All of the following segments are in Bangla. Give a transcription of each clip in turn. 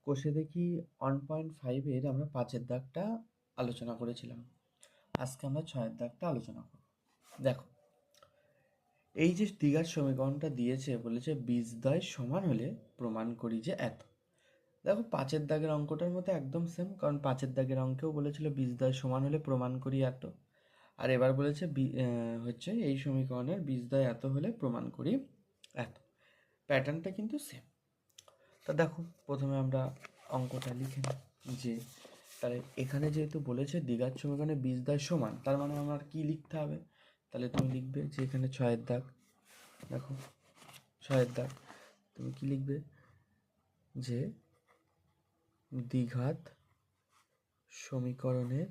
কোষে দেখি 1.5 আমরা 5-এর দাগটা আলোচনা করেছিলাম। আজকে আমরা 6-এর দাগটা আলোচনা করব। দেখো, এই যে দ্বিঘাত সমীকরণটা দিয়েছে, বলেছে বীজদ্বয় সমান হলে প্রমাণ করি যে এত। দেখো, 5-এর দাগের অঙ্কটার মতো একদম সেম, কারণ 5-এর দাগের অঙ্কেও বলেছিল বীজদ্বয় সমান হলে প্রমাণ করি এত। আর এবার বলেছে হচ্ছে এই সমীকরণের বীজদ্বয় এত হলে প্রমাণ করি এত। প্যাটার্নটা কিন্তু সেম। তা দেখো, প্রথমে আমরা অঙ্কটা লিখে নিই যে তাহলে এখানে যেহেতু বলেছে দ্বিঘাত সমীকরণে বীজদ্বয় সমান, তার মানে আমার কি লিখতে হবে? তাহলে তুমি লিখবে যে এখানে 6-এর দাগ, দেখো 6-এর দাগ, তুমি কি লিখবে যে দ্বিঘাত সমীকরণের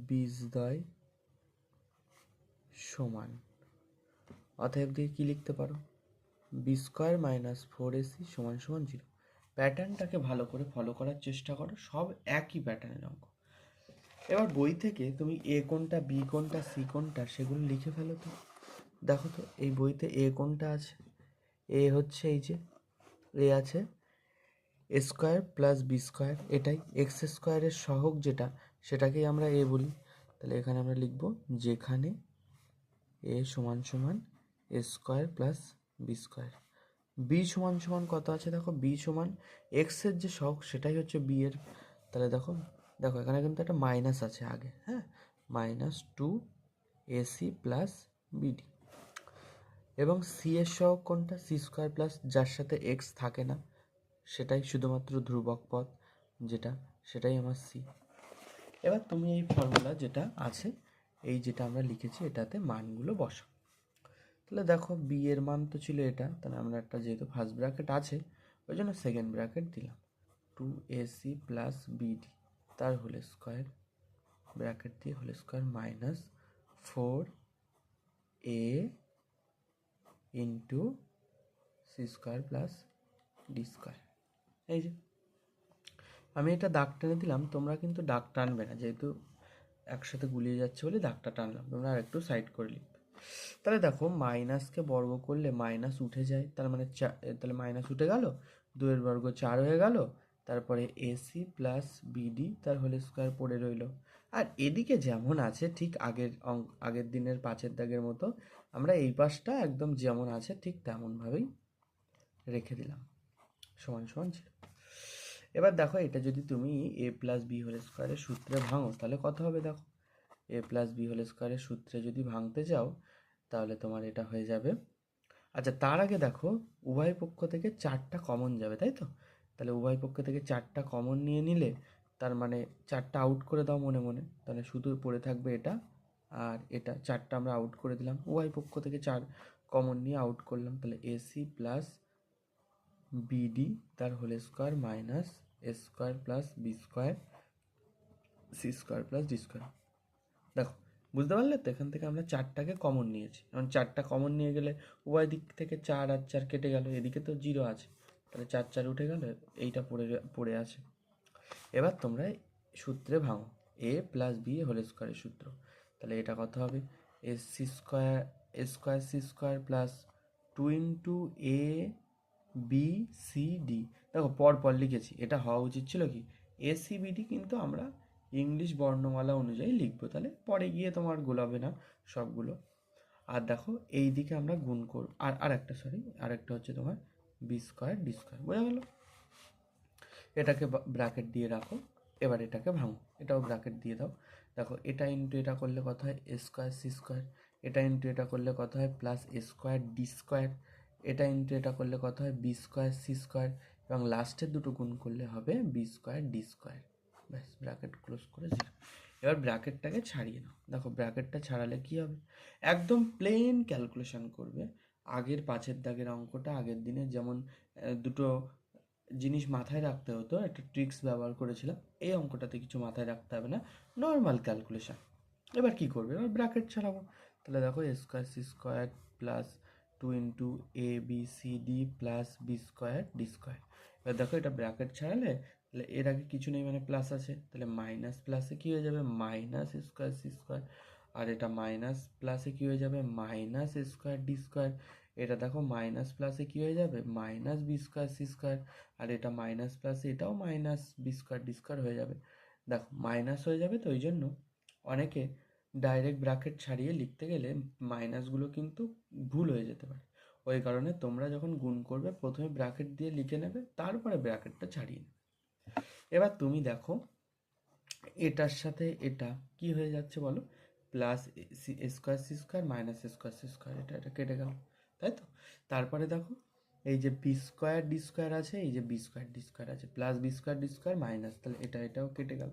বীজদ্বয় সমান। অতএব দিয়ে কি লিখতে পারো? বি স্কোয়ার মাইনাস 4ac সমান সমান 0। প্যাটার্নটাকে ভালো করে ফলো করার চেষ্টা করো, সব একই প্যাটার্নের অঙ্ক। এবার বই থেকে তুমি এ কোনটা, বি কোনটা, সি কোনটা সেগুলো লিখে ফেলো তো। দেখো তো, এই বইতে এ কোনটা আছে? এ হচ্ছে এই যে এ আছে এ স্কোয়ার প্লাস বি স্কোয়ার, এটাই এক্স স্কোয়ারের সহগ যেটা, সেটাকেই আমরা এ বলি। তাহলে এখানে আমরা লিখব যেখানে এ সমান সমান A square plus B square. B সমান সমান কত আছে? দেখো, বি সমান এক্সের যে সহগ সেটাই হচ্ছে বি এর। তাহলে দেখো দেখো এখানে কিন্তু একটা মাইনাস আছে আগে, হ্যাঁ, -2ac প্লাস বিডি। এবং সি এর সহগ কোনটা? সি স্কোয়ার প্লাস, যার সাথে এক্স থাকে না, সেটাই শুধুমাত্র ধ্রুবক পদ যেটা, সেটাই আমার সি। এবার তুমি এই ফর্মুলা যেটা আছে, এই যেটা আমরা লিখেছি, এটাতে মানগুলো বসাও। তাহলে দেখো, বি এর মান তো ছিল এটা, তাহলে আমরা একটা, যেহেতু ফার্স্ট ব্র্যাকেট আছে ওই জন্য সেকেন্ড ব্র্যাকেট দিলাম, 2ac প্লাস বিডি তার হোল স্কোয়ার, ব্র্যাকেট দিয়ে whole square minus 4a into C square plus D square. এই যে আমি এটা দাগ টেনে দিলাম, তোমরা কিন্তু দাগ টানবে না, যেহেতু একসাথে গুলিয়ে যাচ্ছে বলে দাগটা টানলাম, তোমরা আর একটু সাইড করে লিখবে। তাহলে দেখো, মাইনাসকে বর্গ করলে মাইনাস উঠে যায়, তার মানে তাহলে মাইনাস উঠে গেল, 2-এর বর্গ 4 হয়ে গেল, তারপরে এসি প্লাস বিডি তার হোল স্কোয়ার পড়ে রইল। আর এদিকে যেমন আছে ঠিক আগের দিনের 5-এর দাগের মতো আমরা এই পাশটা একদম যেমন আছে ঠিক তেমনভাবেই রেখে দিলাম, সমান সমান 0। এবার দেখো, এটা যদি তুমি এ প্লাস বি হোল স্কোয়ারের সূত্রে ভাঙো তাহলে কত হবে? দেখো, এ প্লাস বি হোল স্কোয়ারের সূত্রে যদি ভাঙতে যাও তাহলে তোমার এটা হয়ে যাবে। আচ্ছা, তার আগে দেখো, উভয় পক্ষ থেকে 4টা কমন যাবে, তাই তো? তাহলে উভয় পক্ষ থেকে 4টা কমন নিয়ে নিলে, তার মানে 4টা আউট করে দাও মনে মনে, তাহলে শুধু পড়ে থাকবে এটা আর এটা। 4টা আমরা আউট করে দিলাম, উভয় পক্ষ থেকে 4 কমন নিয়ে আউট করলাম, তাহলে এসি প্লাস বিডি তার whole square minus A square plus B square C square plus D square. দেখো, বুঝতে পারলে তো? এখান থেকে আমরা 4টাকে কমন নিয়েছি, কারণ 4টা কমন নিয়ে গেলে উভয় দিক থেকে 4 আর 4 কেটে গেল, এদিকে তো 0 আছে, তাহলে 4 4 উঠে গেল, এইটা পড়ে আছে। এবার তোমরা সূত্রে ভাঙো, এ প্লাস বি হোল স্কোয়ারের সূত্র, তাহলে এটা কত হবে? A C square, A square C square plus 2 into A B C D. দেখো, পর পর লিখেছি, এটা হওয়া উচিত ছিল কি এ সি বি ডি, কিন্তু আমরা ইংলিশ বর্ণমালা অনুযায়ী লিখবো, তাহলে পরে গিয়ে তোমার গোলাবে না সবগুলো। আর দেখো, এই দিকে আমরা গুণ করব, আরেকটা হচ্ছে তোমার বি স্কোয়ার ডি স্কোয়ার, বোঝা গেল? এটাকে ব্র্যাকেট দিয়ে রাখো। এবার এটাকে ভাঙো, এটাও ব্র্যাকেট দিয়ে দাও। দেখো, এটা ইন্টু এটা করলে কত হয়? A square C square. এটা ইন্টু এটা করলে কত হয়? Plus A square D square. এটা ইন্টু এটা করলে কত হয়? B square C square. এবং লাস্টের দুটো গুণ করলে হবে বি স্কোয়ার ডি স্কোয়ার। ব্যাস, ব্র্যাকেট ক্লোজ করে 0। এবার ব্র্যাকেটটাকে ছাড়িয়ে নাও। দেখো, ব্র্যাকেটটা ছাড়ালে কি হবে? একদম প্লেন ক্যালকুলেশন করবে। আগের 5-এর দাগের অঙ্কটা, আগের দিনে যেমন দুটো জিনিস মাথায় রাখতে হতো, একটা ট্রিক্স ব্যবহার করেছিলাম, এই অঙ্কটাতে কিছু মাথায় রাখতে হবে না, নর্মাল ক্যালকুলেশন। এবার কি করবে? এবার ব্র্যাকেট ছাড়াবো। তাহলে দেখো, A square C square plus 2 into A B C D plus B square D square. এবার দেখো, এটা ব্র্যাকেট ছাড়ালে, তাহলে এর আগে কিছু নেই মানে প্লাস আছে, তাহলে মাইনাস প্লাসে কী হয়ে যাবে? Minus square C square. আর এটা মাইনাস প্লাসে কী হয়ে যাবে? Minus square D square. এটা দেখো মাইনাস প্লাসে কী হয়ে যাবে, minus B square C square, আর এটা মাইনাস প্লাসে এটাও minus B square D square হয়ে যাবে। দেখো মাইনাস হয়ে যাবে, তো ওই জন্য অনেকে ডাইরেক্ট ব্র্যাকেট ছাড়িয়ে লিখতে গেলে মাইনাসগুলো কিন্তু ভুল হয়ে যেতে পারে। ওই কারণে তোমরা যখন গুণ করবে প্রথমে ব্র্যাকেট দিয়ে লিখে নেবে, তারপরে ব্র্যাকেটটা ছাড়িয়ে নেবে। এবার তুমি দেখো এটার সাথে এটা কি হয়ে যাচ্ছে বলো, plus A square C square minus A square C square, এটা কেটে গেল, তাই তো। তারপরে দেখো এই যে বি স্কোয়ার ডি স্কোয়ার আছে, এই যে বি স্কোয়ার ডি স্কোয়ার আছে, plus B square D square minus, তাহলে এটাও কেটে গেল।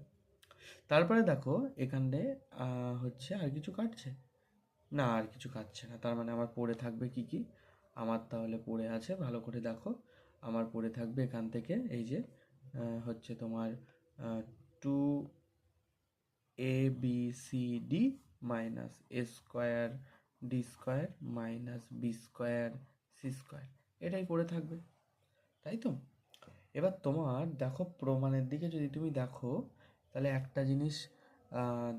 তারপরে দেখো এখানে হচ্ছে আর কিছু কাটছে না, আর কিছু কাটছে না, তার মানে আমার পড়ে থাকবে কি কি, আমার তাহলে পড়ে আছে, ভালো করে দেখো, আমার পড়ে থাকবে এখান থেকে এই যে হচ্ছে তোমার 2abcd minus A square D square minus B square C square, এটাই পড়ে থাকবে, তাই তো। এবার তোমার দেখো প্রমাণের দিকে যদি তুমি দেখো, তাহলে একটা জিনিস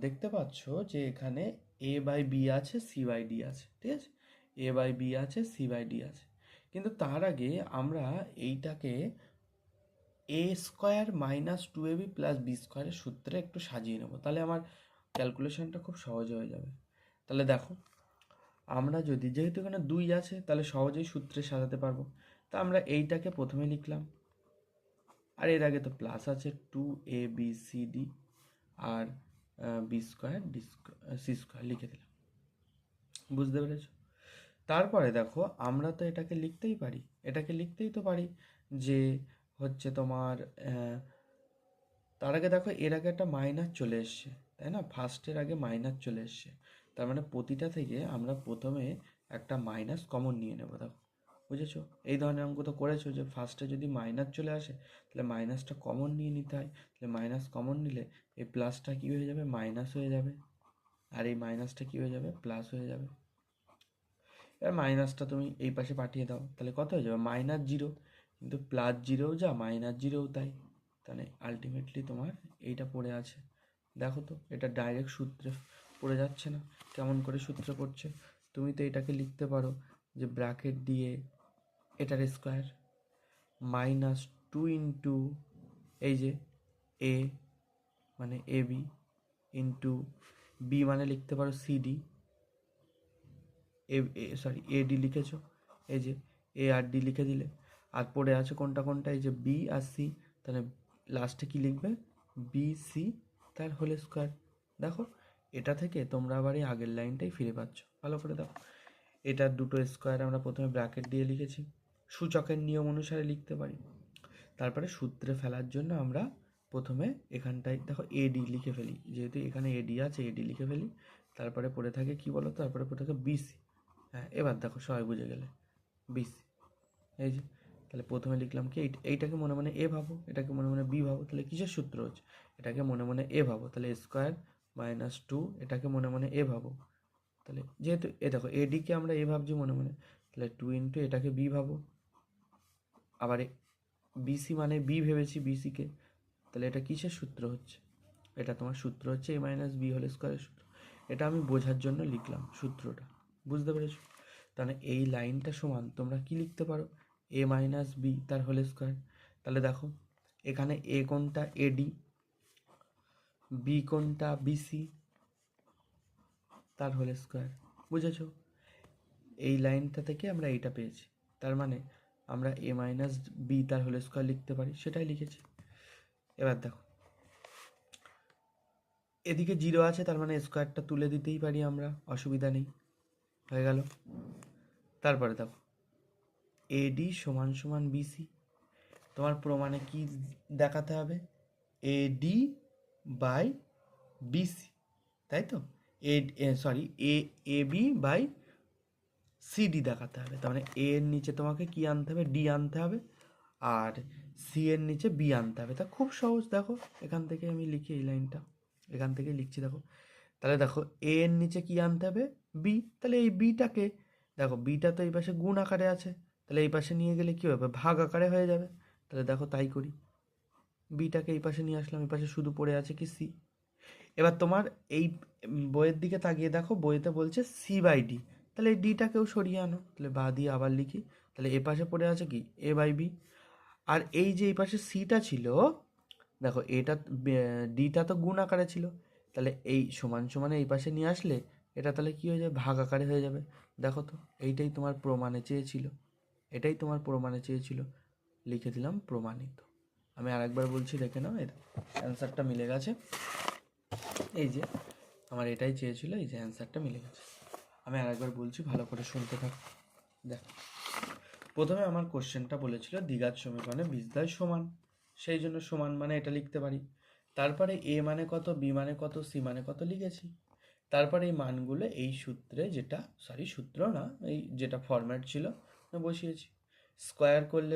দেখতে পাচ্ছ যে এখানে এ বাই বি আছে, সি বাই ডি আছে, ঠিক আছে, এ বাই বি আছে, সি বাই ডি আছে, কিন্তু তার আগে আমরা এইটাকে A square minus 2ab plus B স্কোয়ারের সূত্রে একটু সাজিয়ে নেবো, তাহলে আমার ক্যালকুলেশনটা খুব সহজ হয়ে যাবে। তাহলে দেখো আমরা যদি, যেহেতু এখানে 2 আছে, তাহলে সহজেই সূত্রে সাজাতে পারবো। তা আমরা এইটাকে প্রথমে লিখলাম, আর এর আগে তো প্লাস আছে 2abcd আর B square D C square লিখে দিলাম, বুঝতে পেরেছো। তারপরে দেখো আমরা তো এটাকে লিখতেই তো পারি যে হচ্ছে তোমার তার আগে দেখো এর আগে একটা মাইনাস চলে এসছে, তাই না, ফার্স্টের আগে মাইনাস চলে এসছে, তার মানে প্রতিটা থেকে আমরা প্রথমে একটা মাইনাস কমন নিয়ে নেবো। দেখো বুঝেছো, এই ধরনের অঙ্ক তো করেছো যে ফার্স্টে যদি মাইনাস চলে আসে তাহলে মাইনাসটা কমন নিয়ে নিতে হয়, তাহলে মাইনাস কমন নিলে এই প্লাসটা কী হয়ে যাবে, মাইনাস হয়ে যাবে, আর এই মাইনাসটা কী হয়ে যাবে, প্লাস হয়ে যাবে। এবার মাইনাসটা তুমি এই পাশে পাঠিয়ে দাও, তাহলে কত হয়ে যাবে, -0, কিন্তু +0 যা -0 তাই, তাহলে আলটিমেটলি তোমার এইটা পড়ে আছে। দেখো তো এটা ডাইরেক্ট সূত্রে পড়ে যাচ্ছে না, কেমন করে সূত্রে পড়ছে, তুমি তো এটাকে লিখতে পারো যে ব্র্যাকেট দিয়ে এটার স্কোয়ার -2 ইন্টু এই যে এ মানে এ বি ইন্টু বি মানে লিখতে পারো সিডি, সরি এডি লিখেছো, এই যে এ আর ডি লিখে দিলে, আর পড়ে আছে কোনটা কোনটা, এই যে বি আর সি, তাহলে লাস্টে কি লিখবে, বি সি তার হোল স্কোয়ার। দেখো এটা থেকে তোমরা আবার এই আগের লাইনটাই ফিরে পাচ্ছ, ভালো করে দেখো, এটার দুটো স্কোয়ার আমরা প্রথমে ব্র্যাকেট দিয়ে লিখেছি, সূচকের নিয়ম অনুসারে লিখতে পারি, তারপরে সূত্রে ফেলার জন্য আমরা প্রথমে এখানটায় দেখো এডি লিখে ফেলি, যেহেতু এখানে এডি আছে এডি লিখে ফেলি, তারপরে পড়ে থাকে কি বলো, তারপরে পড়ে থাকে বিসি। হ্যাঁ এবার দেখো সবাই বুঝে গেলে, বিসি, এই যে তাহলে প্রথমে লিখলাম কি, এইটাকে মনে মনে এ ভাবো, এটাকে মনে মনে বি ভাবো, তাহলে কিসের সূত্র হচ্ছে, এটাকে মনে মনে এ ভাবো, তাহলে স্কোয়ার -2, এটাকে মনে মনে এ ভাবো, তাহলে যেহেতু এ দেখো এডিকে আমরা এ ভাবছি মনে মনে, তাহলে 2 ইন্টু এটাকে বি ভাবো, আবার বিসি মানে বি ভেবেছি বিসিকে, তাহলে এটা কিসের সূত্র হচ্ছে, এটা তোমার সূত্র হচ্ছে এ মাইনাস বি হোল স্কোয়ারের সূত্র, এটা আমি বোঝার জন্য লিখলাম সূত্রটা, বুঝতে পেরেছো। তাহলে এই লাইনটা সমান তোমরা কি লিখতে পারো, এ মাইনাস বি তার হোল স্কোয়ার, তাহলে দেখো এখানে এ কোনটা এডি, বি কোনটা বিসি তার হোল স্কোয়ার, বুঝেছো। এই লাইনটা থেকে আমরা এইটা পেয়েছি, তার মানে আমরা এ মাইনাস বি তার হোল স্কোয়ার লিখতে পারি, সেটাই লিখেছি। এবার দেখো এদিকে 0 আছে, তার মানে স্কোয়ারটা তুলে দিতেই পারি আমরা, অসুবিধা নেই, হয়ে গেল। তারপরে দেখো এডি সমান সমান বিসি, তোমার প্রমাণে কি দেখাতে হবে, এডি বাই বিসি, তাই তো, sorry A B by CD দেখাতে হবে, তার মানে এ এর নিচে তোমাকে কি আনতে হবে, ডি আনতে হবে, আর সি এর নিচে বি আনতে হবে, তা খুব সহজ। দেখো এখান থেকে আমি লিখি, এই লাইনটা এখান থেকে লিখছি, দেখো তাহলে দেখো এ এর নিচে কি আনতে হবে, বি, তাহলে এই বিটাকে দেখো, বিটা তো এই পাশে গুণ আকারে আছে, তাহলে এই পাশে নিয়ে গেলে কী হবে, ভাগ আকারে হয়ে যাবে, তাহলে দেখো তাই করি, বিটাকে এই পাশে নিয়ে আসলাম, এই পাশে শুধু পড়ে আছে কি সি। এবার তোমার এই বইয়ের দিকে তাকিয়ে দেখো, বইতে বলছে সি বাই ডি, তাহলে এই ডিটাকেও সরিয়ে আনো, তাহলে বা দিয়ে আবার লিখি, তাহলে এ পাশে পড়ে আছে কি এ বাই বি। আর এই যে এই পাশে সিটা ছিল, দেখো এটা ডিটা তো গুণ আকারে ছিল, তাহলে এই সমান সমানে এই পাশে নিয়ে আসলে এটা তাহলে কী হয়ে যাবে, ভাগ আকারে হয়ে যাবে। দেখো তো এইটাই তোমার প্রমাণে চেয়েছিল, এটাই তোমার প্রমাণে চেয়েছিল, লিখে দিলাম প্রমাণিত। আমি আরেকবার বলছি, দেখে নাও, এটা অ্যান্সারটা মিলে গেছে। এই যে আমার এটাই চেয়েছিল, এই যে অ্যান্সারটা মিলে গেছে। আমি আরেকবার বলছি, ভালো করে শুনতে থাকো। দেখো, প্রথমে আমার কোশ্চেনটা বলেছিল দ্বিঘাত সমীকরণে বীজদ্বয় সমান, সেই জন্য সমান মানে এটা লিখতে পারি। তারপরে এ মানে কত, বি মানে কত, সি মানে কত লিখেছি। তারপরে এই মানগুলো এই সূত্রে, যেটা সূত্র না, এই যেটা ফরম্যাট ছিল বসিয়েছি। স্কোয়ার করলে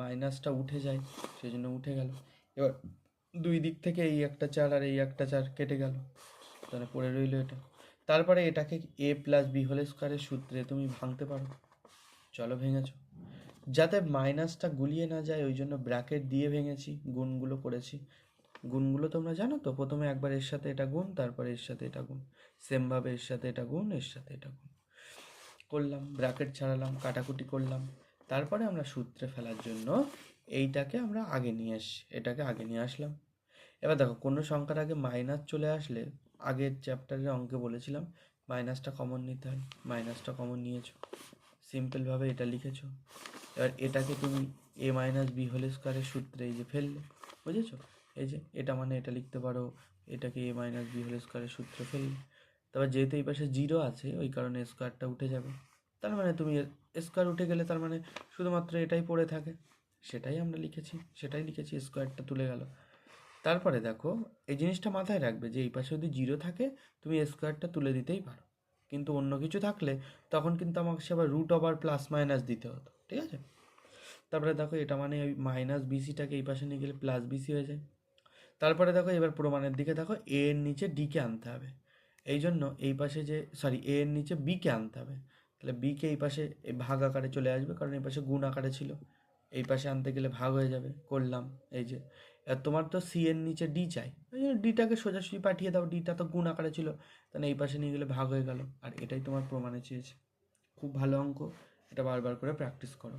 মাইনাসটা উঠে যায়, সেই জন্য উঠে গেল। এবার দুই দিক থেকে এই একটা 4 আর এই একটা 4 কেটে গেল, তাহলে পড়ে রইল এটা। তারপরে এটাকে এ প্লাস বি হোল স্কোয়ারের সূত্রে তুমি ভাঙতে পারো, চলো ভেঙেছো। যাতে মাইনাসটা গুলিয়ে না যায় ওই জন্য ব্র্যাকেট দিয়ে ভেঙেছি, গুণগুলো করেছি। গুণগুলো তোমরা জানো তো, প্রথমে একবার এর সাথে এটা গুণ, তারপরে এর সাথে এটা গুণ, সেমভাবে এর সাথে এটা গুণ, এর সাথে এটা গুণ করলাম, ব্র্যাকেট ছাড়ালাম, কাটাকুটি করলাম। তারপরে আমরা সূত্রে ফেলার জন্য এইটাকে আমরা আগে নিয়ে আসি, এটাকে আগে নিয়ে আসলাম। এবার দেখো, কোনো সংখ্যার আগে মাইনাস চলে আসলে, আগের চ্যাপ্টারের অঙ্কে বলেছিলাম মাইনাসটা কমন নিতে হয়, মাইনাসটা কমন নিয়েছো, সিম্পলভাবে এটা লিখেছো। এবার এটাকে তুমি এ মাইনাস বি হোল স্কোয়ারের সূত্রে এই যে ফেললে, বুঝেছো? এই যে এটা মানে এটা লিখতে পারো, এটাকে এ মাইনাস বি হোল স্কোয়ারের সূত্রে ফেললে। তবে যেহেতু এই পাশে জিরো আছে ওই কারণে স্কোয়ারটা উঠে যাবে, তার মানে তুমি স্কোয়ার উঠে গেলে তার মানে শুধুমাত্র এটাই পড়ে থাকে, সেটাই আমরা লিখেছি, সেটাই লিখেছি, স্কোয়ারটা তুলে গেল। তারপরে দেখো, এই জিনিসটা মাথায় রাখবে যে এই পাশে যদি জিরো থাকে তুমি স্কোয়ারটা তুলে দিতেই পারো, কিন্তু অন্য কিছু থাকলে তখন কিন্তু আমাকে সে আবার রুট ওভার প্লাস মাইনাস দিতে হতো, ঠিক আছে? তারপরে দেখো, এটা মানে ওই মাইনাস বিসিটাকে এই পাশে নিয়ে গেলে প্লাস বিসি হয়ে যায়। তারপরে দেখো, এবার প্রমাণের দিকে দেখো, এ এর নিচে ডিকে আনতে হবে, এই জন্য এই পাশে যে এ এর নিচে বিকে আনতে হবে, তাহলে বিকে এই পাশে এই ভাগ আকারে চলে আসবে, কারণ এই পাশে গুণ আকারে ছিল, এই পাশে আনতে গেলে ভাগ হয়ে যাবে, করলাম। এই যে আর তোমার তো সি এর নিচে ডি চাই, ওই জন্য ডিটাকে সোজাসুজি পাঠিয়ে দাও, ডিটা তো গুণ আকারে ছিল, তাহলে এই পাশে নিয়ে গেলে ভাগ হয়ে গেল, আর এটাই তোমার প্রমাণে চেয়েছে। খুব ভালো অঙ্ক, এটা বারবার করে প্র্যাকটিস করো।